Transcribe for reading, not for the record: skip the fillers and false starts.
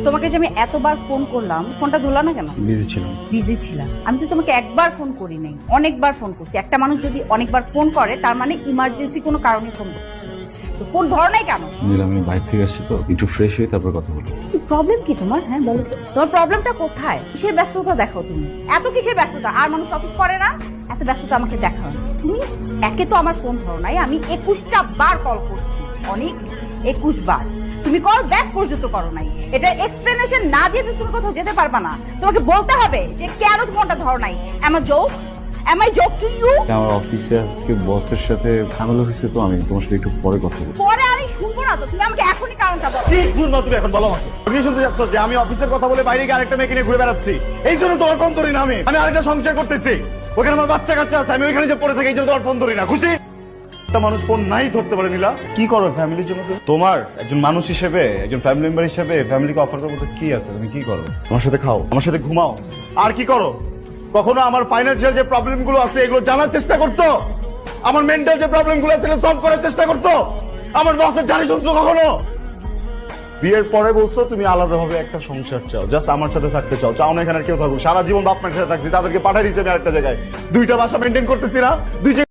তোমাকে যে আমি এতবার ফোন করলাম, ফোনটা ধরলা না কেন? বিজি ছিলাম। বিজি ছিলাম? আমি তো তোমাকে একবার ফোন করি নাই, অনেকবার ফোন করছি। একটা মানুষ যদি অনেকবার ফোন করে তার মানে ইমার্জেন্সি কোনো কারণে ফোন করছে। তো ফোন ধরো নাই কেন? নীলা, আমি বাইরে থেকে আসছি তো, একটু ফ্রেশ হয়ে তারপর কথা বলবো। প্রবলেম কি তোমার? হ্যাঁ বলো তো, তোমার প্রবলেমটা কোথায়? কিসের ব্যস্ততা দেখো তুমি? এত কিসের ব্যস্ততা? আর মানুষ অফিস করে না? এত ব্যস্ততা আমাকে দেখাও না। তুমি একে তো আমার ফোন ধরো নাই, আমি 21টা বার কল করছি, অনেক 21 বার। তুমি কল ব্যাক পর্যন্ত করো নাই। এটা এক্সপ্লেনেশন না দিয়ে তো তুমি কোথাও যেতে পারবা না। তোমাকে বলতে হবে যে কেন ফোনটা ধরো নাই। Am I joke to you? আমার অফিসে আজকে বসের সাথে ঝামেলা হয়েছে, তো আমি তোমার সাথে একটু পরে কথা বলবো। পরে আমি শুনবো না তো, তুমি আমাকে এখনই কারণটা বলো। কি শুনবা তুমি এখন? বলো আমাকে। তুমি শুনতে যাচ্ছ যে আমি অফিসের কথা বলে বাইরে গিয়ে আরেকটা মেয়েকে নিয়ে ঘুরে বেড়াচ্ছি, এই জন্য তোমার ফোন ধরি না। আমি আরেকটা সংসার করতেছি, ওখানে আমার বাচ্চা কাচ্চা আছে, আমি ওইখানে যে পড়ে থাকি, এই জন্য তোমার ফোন ধরি না। খুশি? একটা মানুষ ফোন নাই ধরতে পারে নীলা। কি করো ফ্যামিলির জন্য? তোমার একজন মানুষ হিসেবে, একজন ফ্যামিলি মেম্বার হিসেবে ফ্যামিলিকে অফার করবো তো কি আছে? তুমি কি করো? আমার সাথে খাও, আমার সাথে ঘুমাও, আর কি করো? কখনো আমার ফাইন্যান্সিয়াল যে প্রবলেম গুলো আছে এগুলো জানার চেষ্টা করছো? আমার মেন্টাল যে প্রবলেম গুলো আছে সলভ করার চেষ্টা করছো? আমার বসের জানি শুনছো কখনো? বিয়ের পরে বলছো তুমি আলাদাভাবে একটা সংসার চাও, জাস্ট আমার সাথে থাকতে চাও, চাও না এখানে আর কেউ থাকুক। সারা জীবন বাপ মায়ের সাথে থাকছি, তাদেরকে পাঠাই দিচ্ছি আমি আরেকটা জায়গায়। দুইটা বাসা মেনটেন করতেছি না, দুই